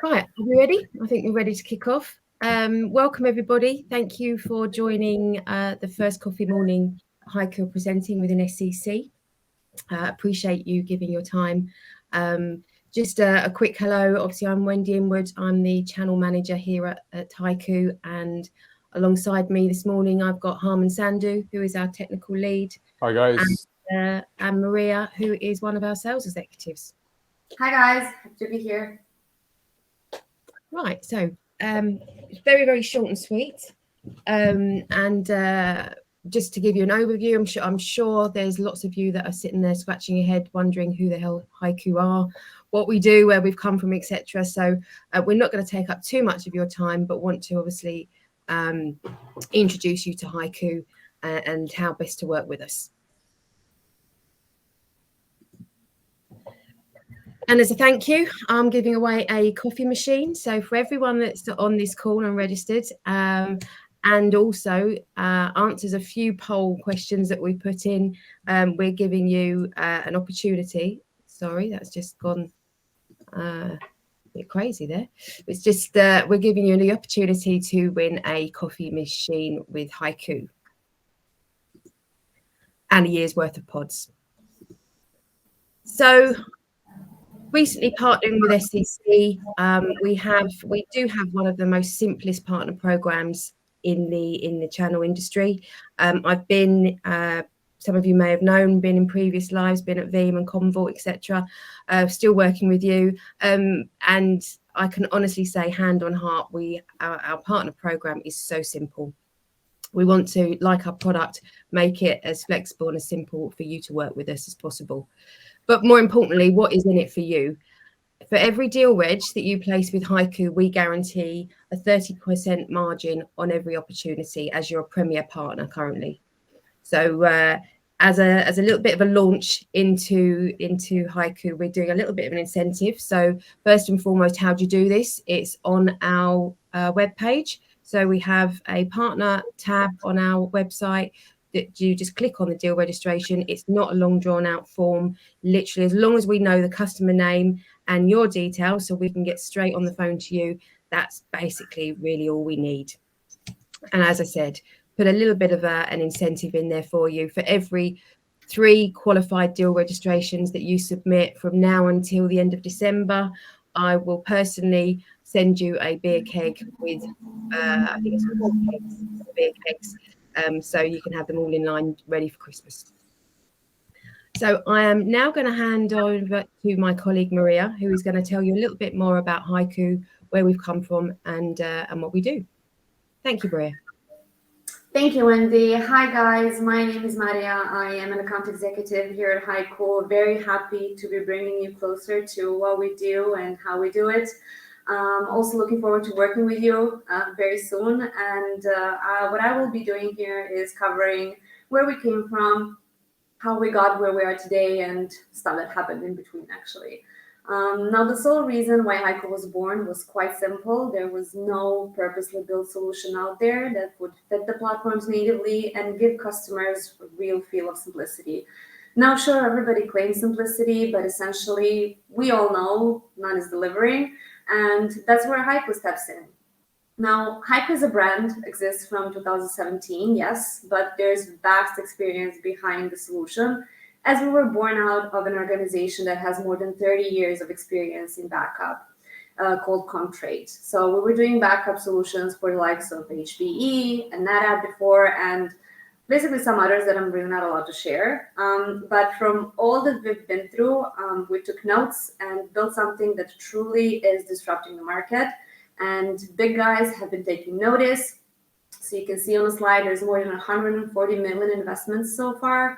Right, are we ready? I think we're ready to kick off. Welcome, everybody. Thank you for joining the first coffee morning HYCU presenting within SCC. Appreciate you giving your time. Just a quick hello. Obviously, I'm Wendy Inwood. I'm the channel manager here at HYCU, and alongside me this morning, I've got Harman Sandhu, who is our technical lead. Hi, guys. And Maria, who is one of our sales executives. Hi, guys. Happy to be here. Right, so it's very, very short and sweet. Just to give you an overview, I'm sure there's lots of you that are sitting there scratching your head, wondering who the hell HYCU are, what we do, where we've come from, etc. So we're not going to take up too much of your time, but want to obviously introduce you to HYCU and how best to work with us. And as a thank you, I'm giving away a coffee machine. So for everyone that's on this call and registered, and also answers a few poll questions that we put in, we're giving you an opportunity. Sorry, that's just gone a bit crazy there. It's just we're giving you the opportunity to win a coffee machine with HYCU and a year's worth of pods. So recently partnering with SCC, we do have one of the most simplest partner programs in the channel industry. I've been, some of you may have known, been in previous lives, been at Veeam and Commvault, etc. Still working with you, and I can honestly say, hand on heart, our partner program is so simple. We want to, like our product, make it as flexible and as simple for you to work with us as possible. But more importantly, what is in it for you? For every deal reg that you place with HYCU, we guarantee a 30% margin on every opportunity as your premier partner currently. So as a little bit of a launch into HYCU, we're doing a little bit of an incentive. So first and foremost, how do you do this? It's on our webpage. So we have a partner tab on our website that you just click on the deal registration. It's not a long drawn out form. Literally, as long as we know the customer name and your details, so we can get straight on the phone to you, that's basically really all we need. And as I said, put a little bit of an incentive in there for you. For every 3 qualified deal registrations that you submit from now until the end of December, I will personally send you a beer keg with, I think it's 4 kegs, beer kegs, so you can have them all in line ready for Christmas. So I am now going to hand over to my colleague Maria, who is going to tell you a little bit more about HYCU, where we've come from, and what we do. Thank you, Maria. Thank you, Wendy. Hi, guys. My name is Maria. I am an account executive here at HYCU. Very happy to be bringing you closer to what we do and how we do it. Also looking forward to working with you very soon. And what I will be doing here is covering where we came from, how we got where we are today, and stuff that happened in between, actually. Now, the sole reason why HYCU was born was quite simple. There was no purposely built solution out there that would fit the platforms natively and give customers a real feel of simplicity. Now, sure, everybody claims simplicity, but essentially, we all know none is delivering, and that's where HYCU steps in. Now, HYCU as a brand exists from 2017, yes, but there's vast experience behind the solution, as we were born out of an organization that has more than 30 years of experience in backup, called Comtrade. So we were doing backup solutions for the likes of HPE and NetApp before, and basically some others that I'm really not allowed to share. But from all that we've been through, we took notes and built something that truly is disrupting the market. And big guys have been taking notice. So you can see on the slide, there's more than 140 million investments so far.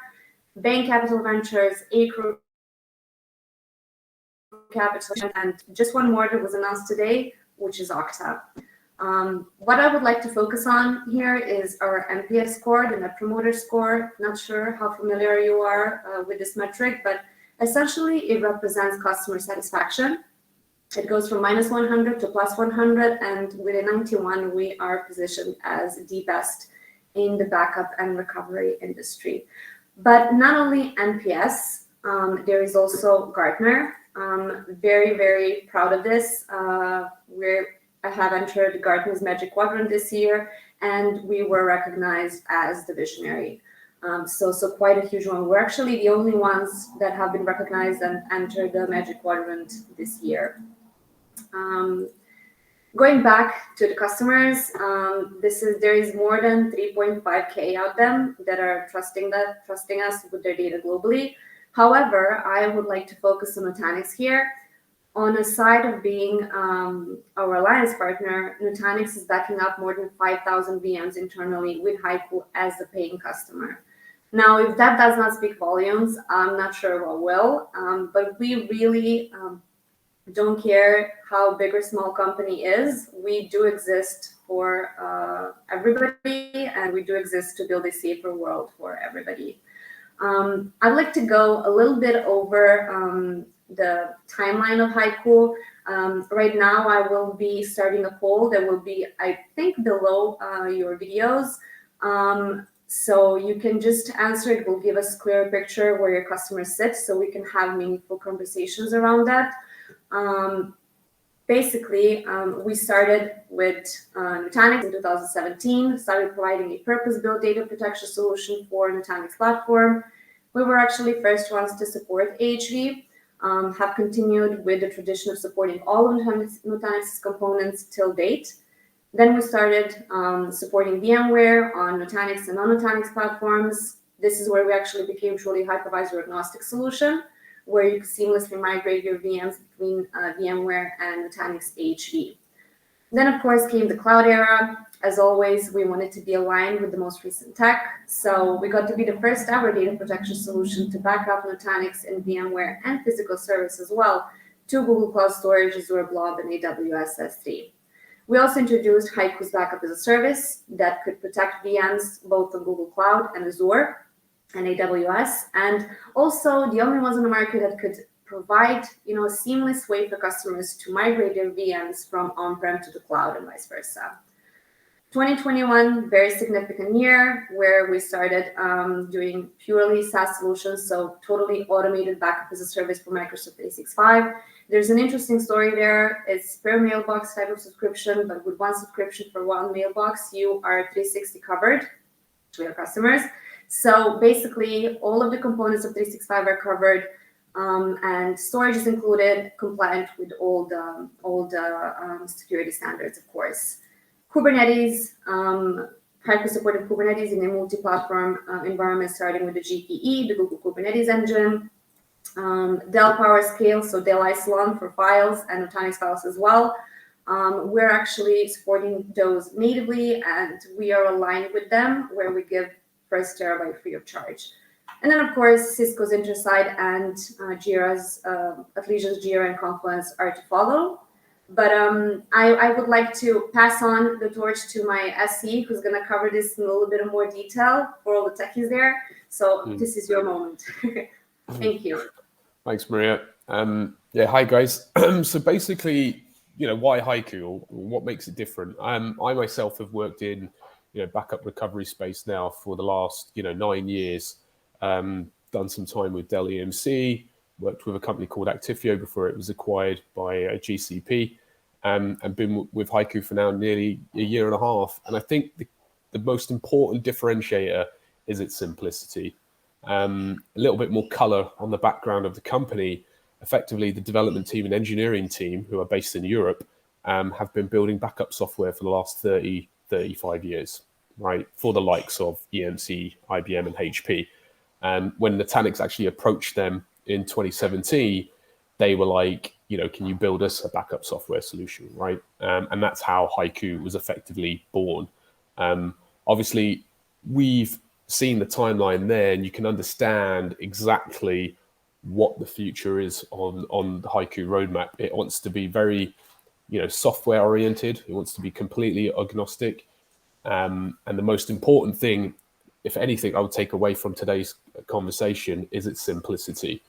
Bain Capital Ventures, Acre Capital, and just one more that was announced today, which is Okta. What I would like to focus on here is our NPS score, the Net Promoter Score. Not sure how familiar you are with this metric, but essentially it represents customer satisfaction. It goes from -100 to +100, and with a 91, we are positioned as the best in the backup and recovery industry. But not only NPS, there is also Gartner. Very, very proud of this. I have entered Gartner's Magic Quadrant this year, and we were recognized as the visionary. So quite a huge one. We're actually the only ones that have been recognized and entered the Magic Quadrant this year. Going back to the customers, there is more than 3.5K of them that are trusting us with their data globally. However, I would like to focus on Nutanix here. On the side of being our alliance partner, Nutanix is backing up more than 5,000 VMs internally with HYCU as the paying customer. Now, if that does not speak volumes, I'm not sure what will, but we really don't care how big or small company is. We do exist for everybody, and we do exist to build a safer world for everybody. I'd like to go a little bit over the timeline of HYCU. Right now, I will be starting a poll that will be, I think, below your videos. So you can just answer. It will give us a clear picture where your customers sit, so we can have meaningful conversations around that. Basically, we started with Nutanix in 2017, started providing a purpose-built data protection solution for Nutanix platform. We were actually first ones to support AHV, have continued with the tradition of supporting all of Nutanix's components till date. Then we started supporting VMware on Nutanix and non-Nutanix platforms. This is where we actually became truly hypervisor agnostic solution, where you can seamlessly migrate your VMs between VMware and Nutanix AHV. Then, of course, came the cloud era. As always, we wanted to be aligned with the most recent tech. So we got to be the first ever data protection solution to back up Nutanix and VMware and physical service as well to Google Cloud Storage, Azure Blob, and AWS S3. We also introduced HYCU's Backup as a Service that could protect VMs both on Google Cloud and Azure and AWS, and also the only ones on the market that could provide, a seamless way for customers to migrate their VMs from on-prem to the cloud and vice versa. 2021, very significant year where we started doing purely SaaS solutions, so totally automated backup as a service for Microsoft 365. There's an interesting story there. It's per mailbox type of subscription, but with one subscription for one mailbox, you are 360 covered to your customers. So basically, all of the components of 365 are covered, and storage is included, compliant with all the security standards, of course. Kubernetes, HYCU supported Kubernetes in a multi-platform environment, starting with the GKE, the Google Kubernetes Engine, Dell PowerScale, so Dell Isilon for files and Nutanix files as well. We're actually supporting those natively, and we are aligned with them, where we give first terabyte free of charge. And then, of course, Cisco's Intersight and Jira's, Atlassian's Jira and Confluence are to follow. But I would like to pass on the torch to my SE, who's going to cover this in a little bit of more detail for all the techies there. So this is your moment. Thank you. Thanks, Maria. Hi, guys. So basically, why HYCU, or what makes it different? I myself have worked in backup recovery space now for the last 9 years. Done some time with Dell EMC, worked with a company called Actifio before it was acquired by GCP, and been with HYCU for now nearly a year and a half. And I think the most important differentiator is its simplicity. A little bit more color on the background of the company. Effectively, the development team and engineering team, who are based in Europe, have been building backup software for the last 30, 35 years, right? For the likes of EMC, IBM, and HP. When Nutanix actually approached them in 2017, they were like, can you build us a backup software solution, right? And that's how HYCU was effectively born. Obviously, we've seen the timeline there, and you can understand exactly what the future is on the HYCU roadmap. It wants to be very, software oriented. It wants to be completely agnostic. And the most important thing, if anything, I would take away from today's conversation is its simplicity.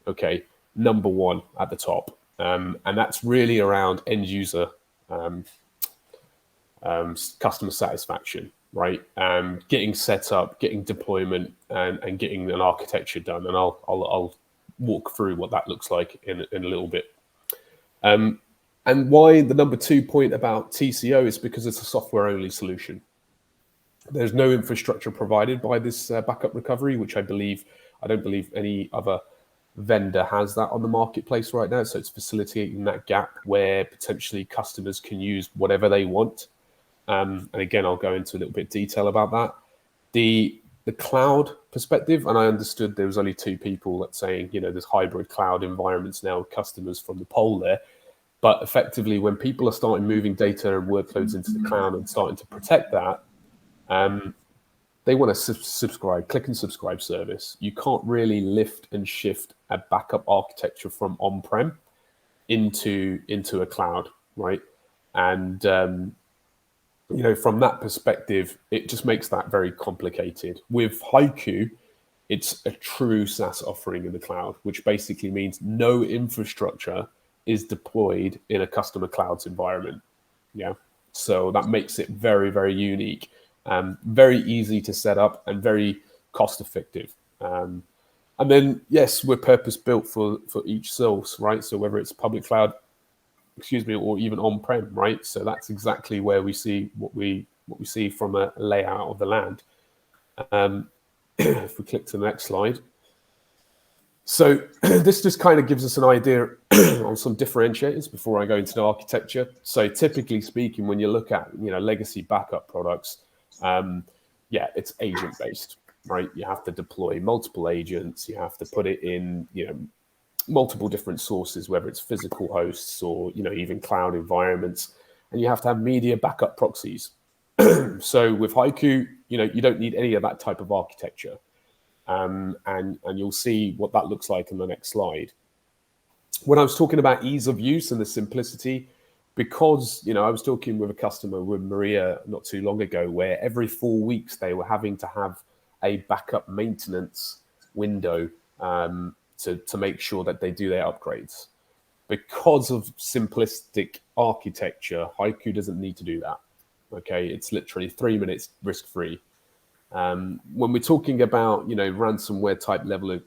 Okay, number one at the top. And that's really around end user customer satisfaction, right? Getting set up, getting deployment, and getting an architecture done. And I'll walk through what that looks like in a little bit. And why the number 2 point about TCO is because it's a software only solution. There's no infrastructure provided by this backup recovery, which I don't believe any other vendor has that on the marketplace right now. So it's facilitating that gap where potentially customers can use whatever they want. And again, I'll go into a little bit of detail about that. The cloud perspective, and I understood there was only 2 people that saying, there's hybrid cloud environments now with customers from the poll there. But effectively, when people are starting moving data and workloads into the cloud and starting to protect that, they want to click and subscribe service. You can't really lift and shift a backup architecture from on-prem into a cloud, right? And from that perspective, it just makes that very complicated. With HYCU, it's a true SaaS offering in the cloud, which basically means no infrastructure is deployed in a customer cloud's environment. Yeah, so that makes it very, very unique, very easy to set up, and very cost effective. And then, yes, we're purpose built for each source, right? So whether it's public cloud, or even on-prem, right? So that's exactly where we see what we see from a layout of the land. If we click to the next slide. So this just kind of gives us an idea on some differentiators before I go into the architecture. So typically speaking, when you look at legacy backup products, it's agent based, right? You have to deploy multiple agents. You have to put it in multiple different sources, whether it's physical hosts or even cloud environments, and you have to have media backup proxies. So with HYCU, you don't need any of that type of architecture. And you'll see what that looks like in the next slide. When I was talking about ease of use and the simplicity, because I was talking with a customer, with Maria, not too long ago, where every 4 weeks they were having to have a backup maintenance window to make sure that they do their upgrades. Because of simplistic architecture, HYCU doesn't need to do that. Okay, it's literally 3 minutes risk-free. When we're talking about ransomware type level of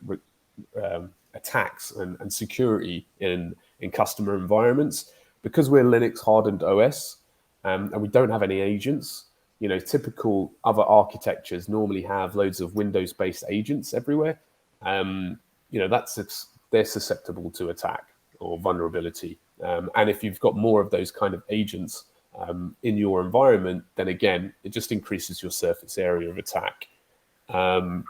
attacks and security in customer environments, because we're Linux hardened OS and we don't have any agents, typical other architectures normally have loads of Windows-based agents everywhere. They're susceptible to attack or vulnerability. And if you've got more of those kind of agents in your environment, then again, it just increases your surface area of attack. The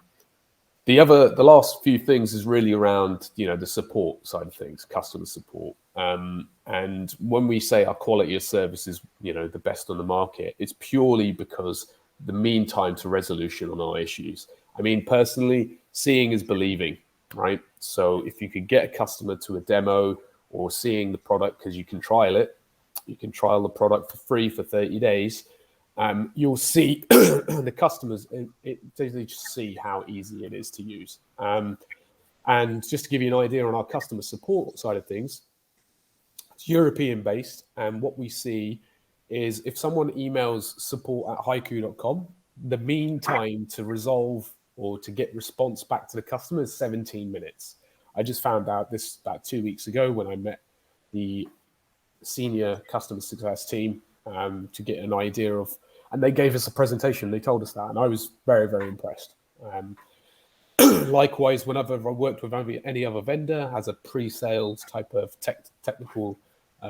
last few things is really around, the support side of things, customer support. And when we say our quality of service is, the best on the market, it's purely because the mean time to resolution on our issues. I mean, personally, seeing is believing, right? So if you could get a customer to a demo or seeing the product, because you can trial it, you can trial the product for free for 30 days. You'll see the customers, they just see how easy it is to use. And just to give you an idea on our customer support side of things, it's European based. And what we see is if someone emails support@hycu.com, the mean time to resolve or to get response back to the customer is 17 minutes. I just found out this about 2 weeks ago when I met the senior customer success team to get an idea of, and they gave us a presentation. They told us that, and I was very, very impressed. Likewise, whenever I worked with any other vendor as a pre-sales type of technical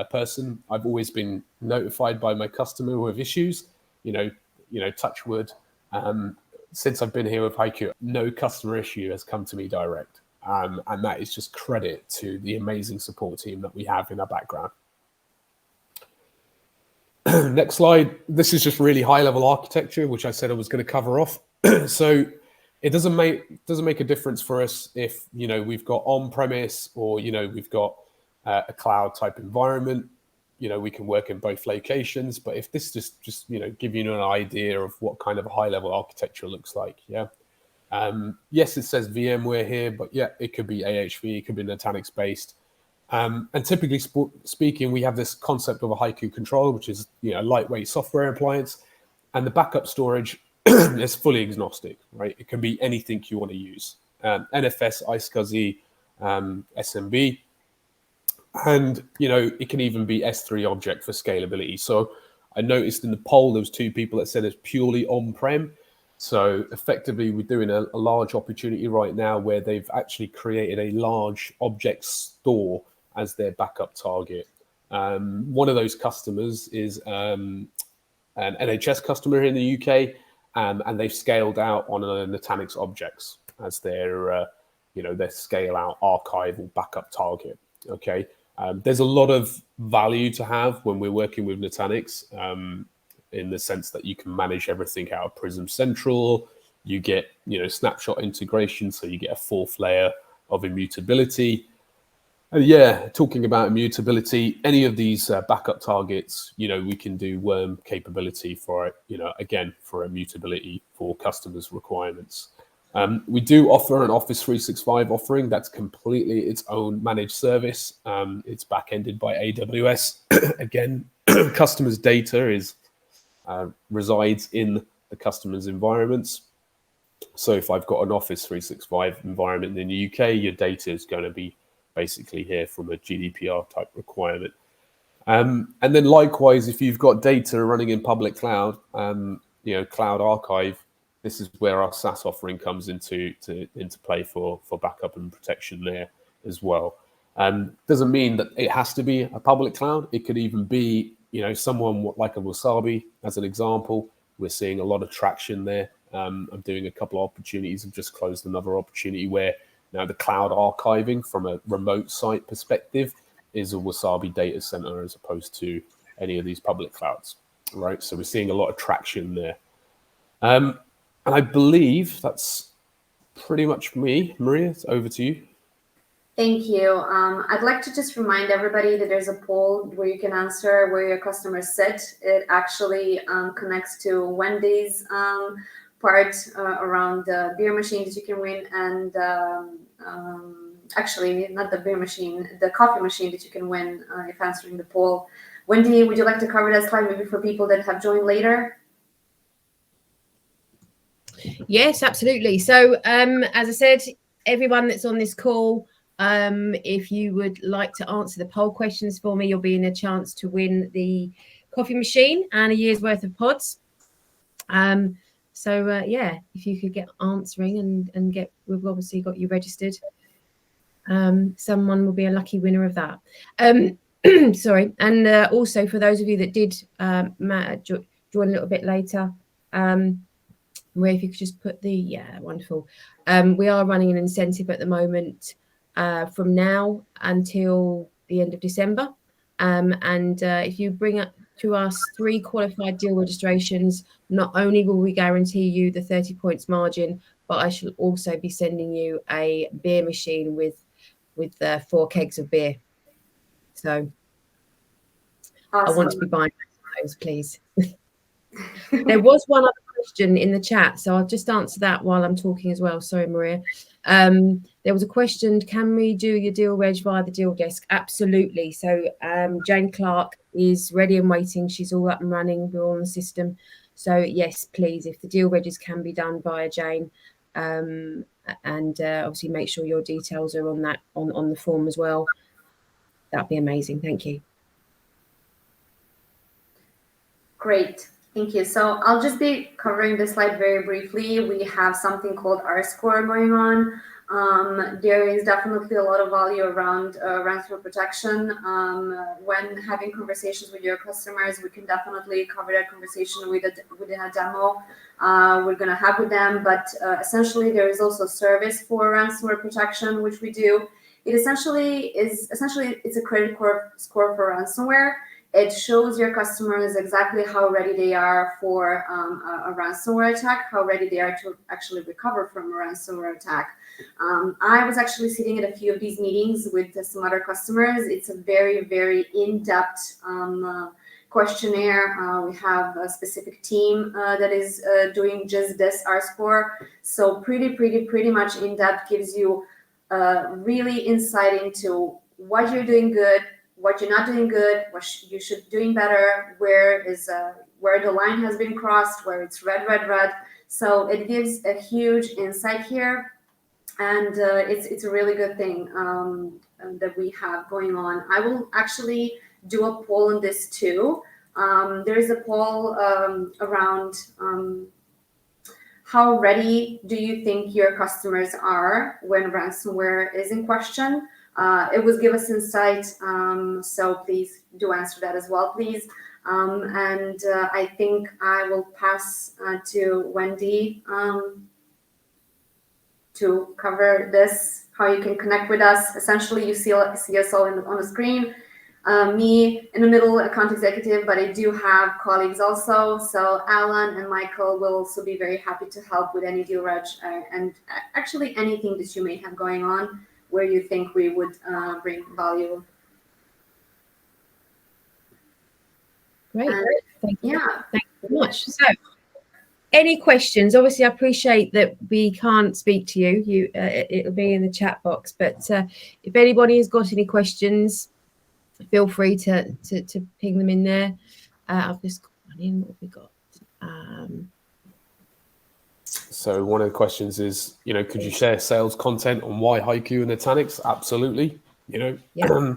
person, I've always been notified by my customer with issues. Touch wood. Since I've been here with HYCU, no customer issue has come to me direct, and that is just credit to the amazing support team that we have in our background. Next slide. This is just really high-level architecture, which I said I was going to cover off. So it doesn't make a difference for us if we've got on-premise or we've got a cloud type environment. We can work in both locations, but if this just give you an idea of what kind of a high-level architecture looks like, yeah. Yes, it says VMware here, but yeah, it could be AHV, it could be Nutanix based. And typically speaking, we have this concept of a HYCU controller, which is lightweight software appliance, and the backup storage is fully agnostic, right? It can be anything you want to use. NFS, iSCSI, SMB, and it can even be S3 object for scalability. So I noticed in the poll there was 2 people that said it's purely on-prem. So effectively, we're doing a large opportunity right now where they've actually created a large object store as their backup target. One of those customers is an NHS customer in the UK, and they've scaled out on a Nutanix objects as their scale out archival backup target. Okay, there's a lot of value to have when we're working with Nutanix, in the sense that you can manage everything out of Prism Central. You get snapshot integration, so you get a 4th layer of immutability. And yeah, talking about immutability, any of these backup targets, we can do worm capability for it, again, for immutability for customers' requirements. We do offer an Office 365 offering that's completely its own managed service. It's back-ended by AWS. Again, customers' data resides in the customer's environments. So if I've got an Office 365 environment in the UK, your data is going to be basically here from a GDPR type requirement. And then likewise, if you've got data running in public cloud, Cloud Archive, this is where our SaaS offering comes into play for backup and protection there as well. Doesn't mean that it has to be a public cloud. It could even be someone like a Wasabi, as an example. We're seeing a lot of traction there. I'm doing a couple of opportunities. I've just closed another opportunity where now the cloud archiving from a remote site perspective is a Wasabi data center as opposed to any of these public clouds, right? So we're seeing a lot of traction there. And I believe that's pretty much me. Maria, it's over to you. Thank you. I'd like to just remind everybody that there's a poll where you can answer where your customers sit. It actually connects to Wendy's part around the beer machine that you can win, and actually not the beer machine, the coffee machine that you can win if answering the poll. Wendy, would you like to cover that slide maybe for people that have joined later? Yes, absolutely. So as I said, everyone that's on this call, if you would like to answer the poll questions for me, you'll be in a chance to win the coffee machine and a year's worth of pods. Yeah, if you could get answering and get, we've obviously got you registered. Someone will be a lucky winner of that. Sorry. And also for those of you that did join a little bit later, where if you could just put the, wonderful. We are running an incentive at the moment from now until the end of December. If you bring up to us 3 qualified deal registrations, not only will we guarantee you the 30 points margin, but I shall also be sending you a beer machine with 4 kegs of beer. So awesome. I want to be buying those, please. There was one other question in the chat, so I'll just answer that while I'm talking as well. Sorry, Maria. There was a question, can we do your deal reg via the deal desk? Absolutely. So Jane Clark is ready and waiting. She's all up and running. We're all on the system. So yes, please, if the deal regs can be done via Jane, and obviously make sure your details are on that on the form as well. That'd be amazing. Thank you. Great. Thank you. So I'll just be covering this slide very briefly. We have something called R-score going on. There is definitely a lot of value around ransomware protection. When having conversations with your customers, we can definitely cover that conversation within a demo we're going to have with them. But essentially, there is also service for ransomware protection, which we do. It essentially it's a credit score for ransomware. It shows your customers exactly how ready they are for a ransomware attack, how ready they are to actually recover from a ransomware attack. I was actually sitting at a few of these meetings with some other customers. It's a very, very in-depth questionnaire. We have a specific team that is doing just this R-score. So pretty much in-depth, gives you really insight into what you're doing good, what you're not doing good, what you should be doing better, where the line has been crossed, where it's red. So it gives a huge insight here, and it's a really good thing that we have going on. I will actually do a poll on this too. There is a poll around how ready do you think your customers are when ransomware is in question? It will give us insight, so please do answer that as well, please. And I think I will pass to Wendy to cover this, how you can connect with us. Essentially, you see us all on the screen. Me in the middle, account executive, but I do have colleagues also. So Alan and Michael will also be very happy to help with any deal reg and actually anything that you may have going on where you think we would bring value. Great. Thank you. Yeah. Thank you very much. So, any questions? Obviously, I appreciate that we can't speak to you. It'll be in the chat box. But if anybody has got any questions, feel free to ping them in there. I've just got one in. What have we got? So one of the questions is, could you share sales content on HYCU and Nutanix? Absolutely. Yeah.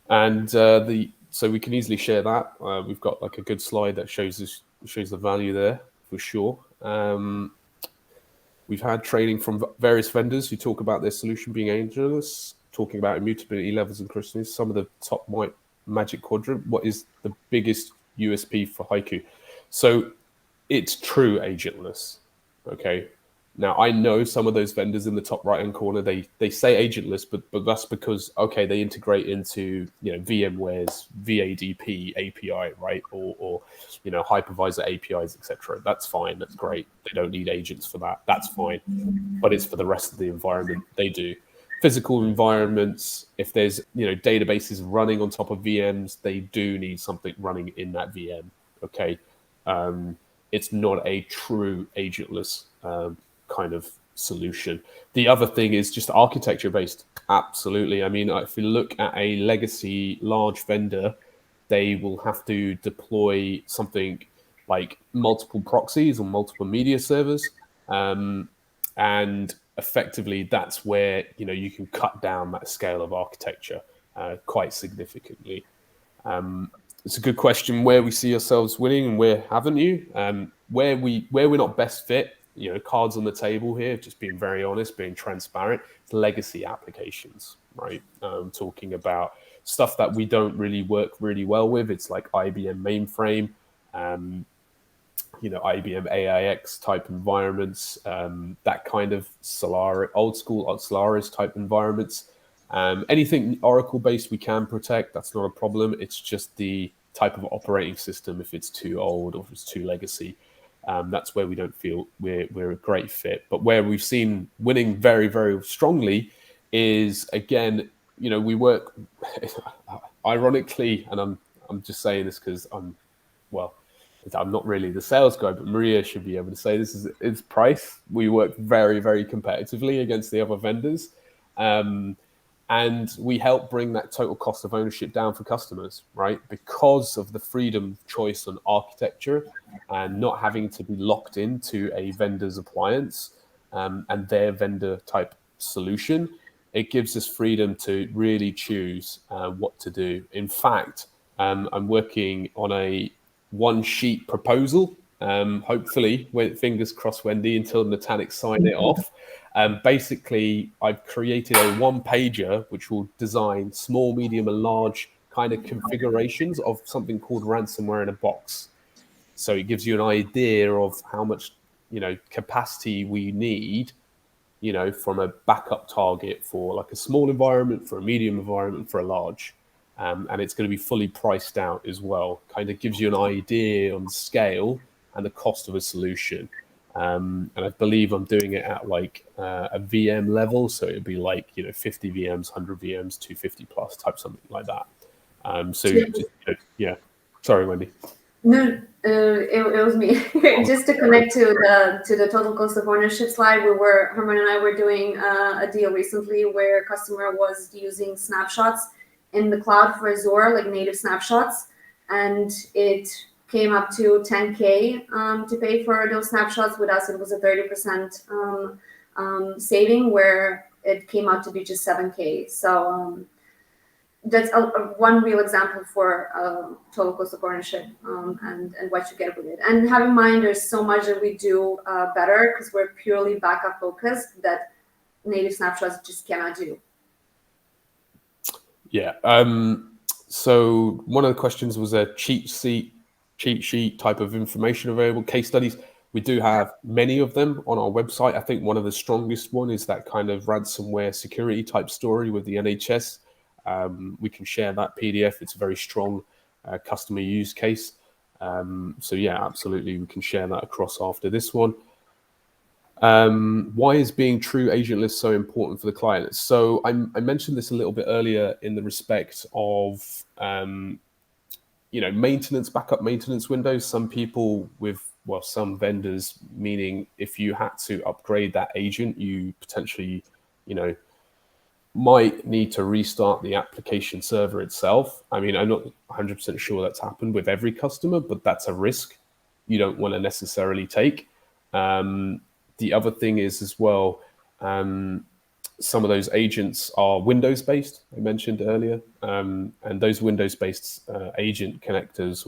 And so we can easily share that. We've got like a good slide that shows the value there for sure. We've had training from various vendors who talk about their solution being ageless, talking about immutability levels and christenings. Some of the top magic quadrant. What is the biggest USP for HYCU? So it's true agentless. Okay. Now I know some of those vendors in the top right hand corner, they say agentless, but that's because they integrate into VMware's VADP API, right? Or hypervisor APIs, etc. That's fine, that's great. They don't need agents for that. That's fine. But it's for the rest of the environment they do. Physical environments, if there's databases running on top of VMs, they do need something running in that VM. Okay. It's not a true agentless kind of solution. The other thing is just architecture based. Absolutely. I mean, if you look at a legacy large vendor, they will have to deploy something like multiple proxies or multiple media servers. And effectively, that's where you can cut down that scale of architecture quite significantly. It's a good question where we see ourselves winning and where haven't you? Where we're not best fit, cards on the table here, just being very honest, being transparent, it's legacy applications, right? Talking about stuff that we don't really work really well with. It's like IBM mainframe, IBM AIX type environments, that kind of old school Solaris type environments. Anything Oracle based we can protect, that's not a problem. It's just the type of operating system, if it's too old or if it's too legacy, that's where we don't feel we're a great fit. But where we've seen winning very, very strongly is, again, we work ironically, and I'm just saying this because I'm not really the sales guy, but Maria should be able to say this is price. We work very, very competitively against the other vendors. And we help bring that total cost of ownership down for customers, right? Because of the freedom of choice on architecture and not having to be locked into a vendor's appliance and their vendor type solution, it gives us freedom to really choose what to do. In fact, I'm working on a one sheet proposal. Hopefully, fingers crossed, Wendy, until Nutanix sign it off. Basically, I've created a one-pager which will design small, medium, and large kind of configurations of something called ransomware in a box. So it gives you an idea of how much, capacity we need, from a backup target for like a small environment, for a medium environment, for a large. And it's going to be fully priced out as well. Kind of gives you an idea on the scale and the cost of a solution. And I believe I'm doing it at like a VM level. So it'd be like, 50 VMs, 100 VMs, 250 plus type, something like that. Yeah. Sorry, Wendy. No, it was me. Just to connect to the total cost of ownership slide, Herman and I were doing a deal recently where a customer was using snapshots in the cloud for Azure, like native snapshots, and it came up to 10K to pay for those snapshots. With us, it was a 30% saving, where it came out to be just 7K. So that's one real example for total cost of ownership and what you get with it. And have in mind, there's so much that we do better because we're purely backup focused that native snapshots just cannot do. Yeah. So one of the questions was a cheat sheet type of information available, case studies. We do have many of them on our website. I think one of the strongest one is that kind of ransomware security type story with the NHS. We can share that PDF. It's a very strong customer use case. So yeah, absolutely, we can share that across after this one. Why is being true agentless so important for the client? So I mentioned this a little bit earlier in the respect of maintenance, backup maintenance windows. Some people some vendors, meaning if you had to upgrade that agent, you potentially might need to restart the application server itself. I mean, I'm not 100% sure that's happened with every customer, but that's a risk you don't want to necessarily take. The other thing is as well, some of those agents are Windows-based, I mentioned earlier, and those Windows-based agent connectors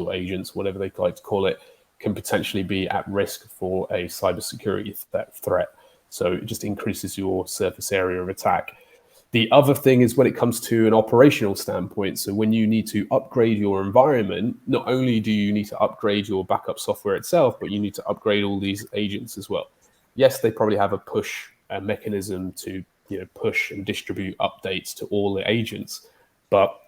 or agents, whatever they like to call it, can potentially be at risk for a cybersecurity threat. So it just increases your surface area of attack. The other thing is when it comes to an operational standpoint, so when you need to upgrade your environment, not only do you need to upgrade your backup software itself, but you need to upgrade all these agents as well. Yes, they probably have a push mechanism to push and distribute updates to all the agents. But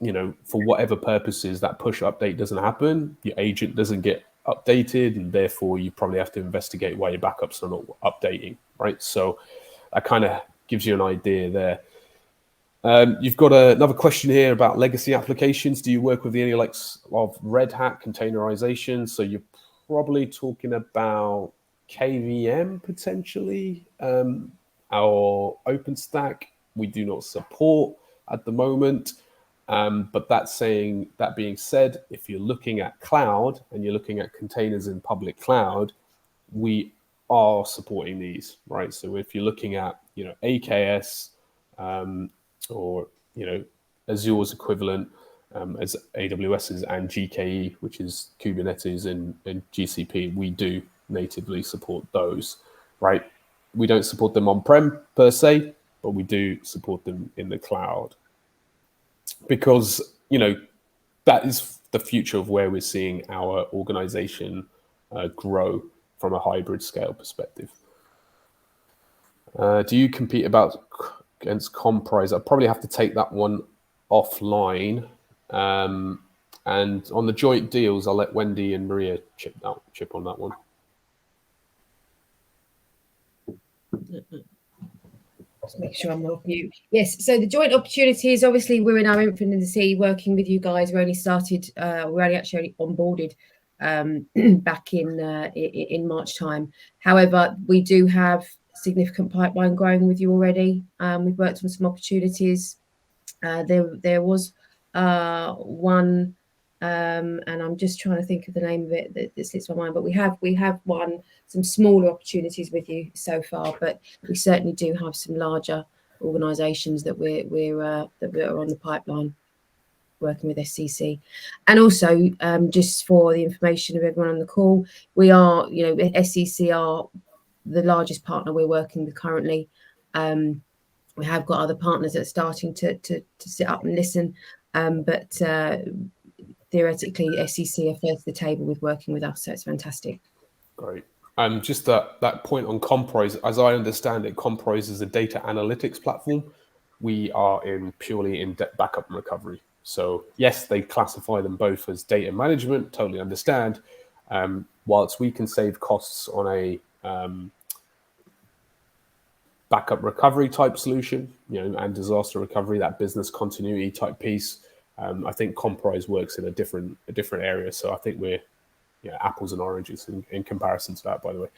for whatever purposes that push update doesn't happen, your agent doesn't get updated, and therefore you probably have to investigate why your backups are not updating, right? So that kind of gives you an idea there. You've got another question here about legacy applications. Do you work with any likes of Red Hat containerization? So you're probably talking about KVM potentially. Our OpenStack we do not support at the moment. But that being said, if you're looking at cloud and you're looking at containers in public cloud, we are supporting these, right? So if you're looking at AKS or Azure's equivalent as AWS's and GKE, which is Kubernetes and GCP, we do natively support those, right? We don't support them on-prem per se, but we do support them in the cloud. Because that is the future of where we're seeing our organization grow from a hybrid scale perspective. Do you compete against Comprise? I'll probably have to take that one offline. And on the joint deals, I'll let Wendy and Maria chip on that one. Just make sure I'm off mute. Yes, so the joint opportunities, obviously we're in our infancy working with you guys. We're only actually onboarded back in March time. However, we do have significant pipeline growing with you already. We've worked on some opportunities. There was one, and I'm just trying to think of the name of it that slips my mind, but we have won some smaller opportunities with you so far, but we certainly do have some larger organizations that we're on the pipeline. working with SCC. And also, just for the information of everyone on the call, we are, SCC are the largest partner we're working with currently. We have got other partners that are starting to sit up and listen, but theoretically, SCC are first to the table with working with us, so it's fantastic. Great. Just that point on Comprise, as I understand it, Comprise is a data analytics platform. We are purely in backup and recovery. So yes, they classify them both as data management, totally understand. Whilst we can save costs on a backup recovery type solution, and disaster recovery, that business continuity type piece, I think Comprise works in a different area. So I think we're apples and oranges in comparison to that, by the way.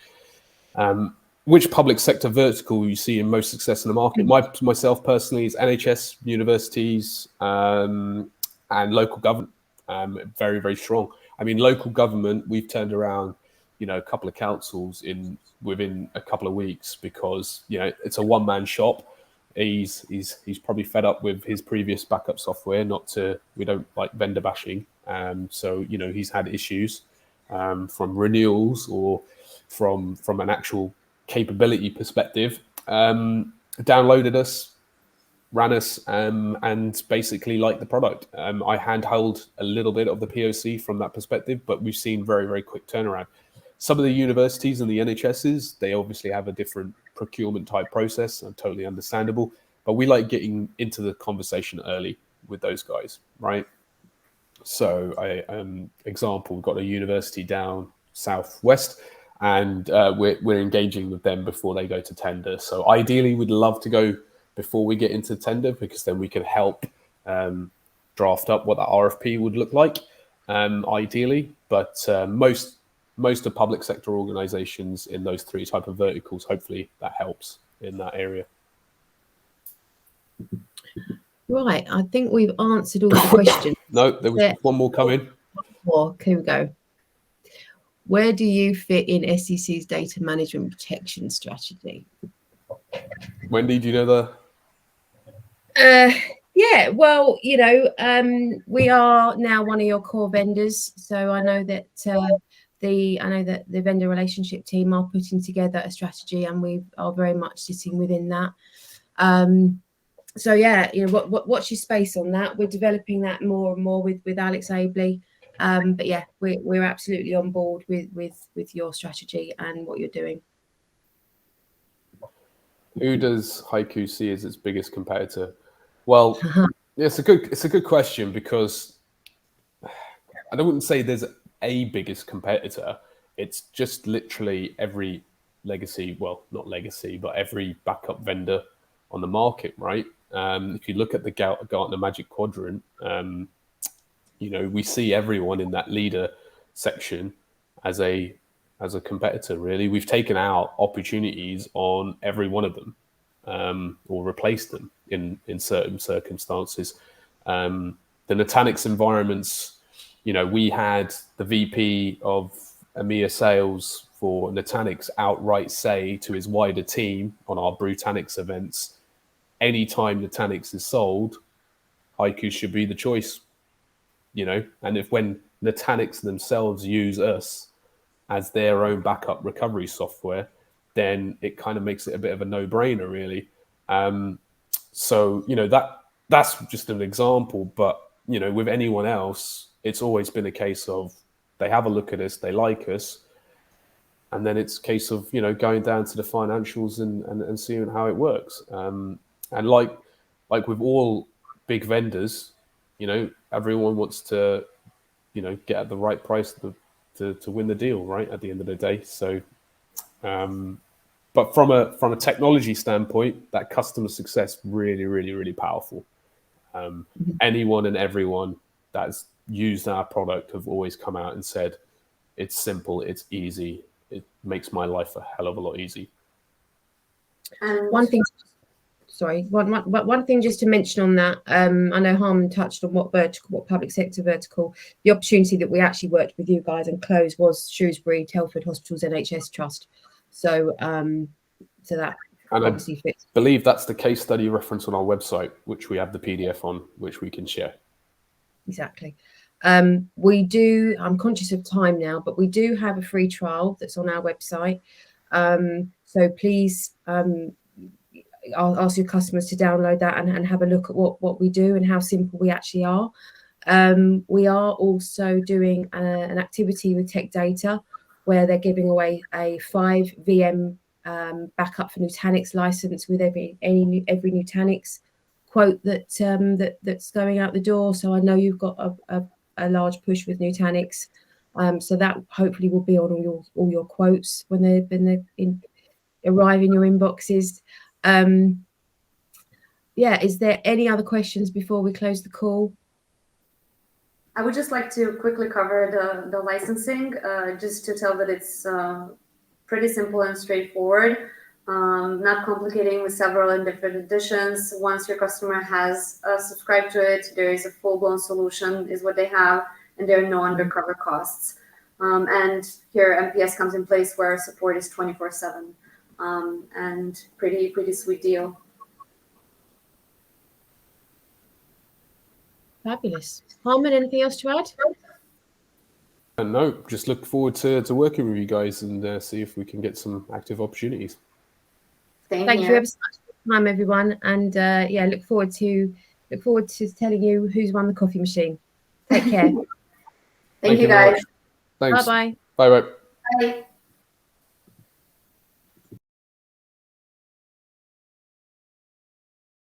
Which public sector vertical you see in most success in the market? Myself personally is NHS, universities, and local government. Very, very strong. I mean, local government, we've turned around, a couple of councils within a couple of weeks because, it's a one-man shop. He's probably fed up with his previous backup software. We don't like vendor bashing. So, he's had issues from renewals or from an actual capability perspective, downloaded us, ran us, and basically liked the product. I handheld a little bit of the POC from that perspective, but we've seen very, very quick turnaround. Some of the universities and the NHSs, they obviously have a different procurement type process, and totally understandable, but we like getting into the conversation early with those guys, right? So example, we've got a university down southwest, and we're engaging with them before they go to tender. So ideally, we'd love to go before we get into tender, because then we can help draft up what that RFP would look like, ideally. But most of public sector organizations in those three type of verticals, hopefully that helps in that area. Right, I think we've answered all the questions. No, there was one more coming. More, here we go. Where do you fit in SCC's data management protection strategy? Wendy, do you know the? Yeah, well, we are now one of your core vendors, so I know that the vendor relationship team are putting together a strategy, and we are very much sitting within that. So yeah, watch your space on that. We're developing that more and more with Alex Abley. But yeah, we're absolutely on board with your strategy and what you're doing. Who does HYCU see as its biggest competitor? Well, it's a good question, because I wouldn't say there's a biggest competitor. It's just literally every legacy, well, not legacy, but every backup vendor on the market, right? If you look at the Gartner Magic Quadrant, we see everyone in that leader section as a competitor. Really, we've taken out opportunities on every one of them, or replaced them in certain circumstances. The Nutanix environments, we had the VP of EMEA sales for Nutanix outright say to his wider team on our Brutanix events, anytime Nutanix is sold, HYCU should be the choice. And when Nutanix themselves use us as their own backup recovery software, then it kind of makes it a bit of a no-brainer, really. So that's just an example, but with anyone else, it's always been a case of they have a look at us, they like us, and then it's a case of going down to the financials and seeing how it works. And like with all big vendors, everyone wants to get at the right price to win the deal, right, at the end of the day. So but from a technology standpoint, that customer success really, really, really powerful. Anyone and everyone that's used our product have always come out and said it's simple, it's easy, it makes my life a hell of a lot easy. One thing just to mention on that, I know Harman touched on what public sector vertical. The opportunity that we actually worked with you guys and closed was Shrewsbury, Telford Hospitals NHS Trust. So that and obviously fits. I believe that's the case study reference on our website, which we have the PDF on, which we can share. Exactly. We do, I'm conscious of time now, but we do have a free trial that's on our website. So please, I'll ask your customers to download that and have a look at what we do and how simple we actually are. We are also doing an activity with Tech Data where they're giving away a 5 VM backup for Nutanix license with every Nutanix quote that's going out the door. So I know you've got a large push with Nutanix. So that hopefully will be on all your quotes when they arrive in your inboxes. Yeah, is there any other questions before we close the call? I would just like to quickly cover the licensing, just to tell that it's pretty simple and straightforward, not complicating with several and different editions. Once your customer has subscribed to it, there is a full-blown solution is what they have, and there are no undercover costs. And here MPS comes in place where support is 24/7, and pretty sweet deal. Fabulous. Harman, anything else to add? No, just look forward to working with you guys and see if we can get some active opportunities. Thank you ever so much for your time, everyone, and yeah, look forward to telling you who's won the coffee machine. Take care. Thank you guys. Thanks. Bye. Bye. Bye.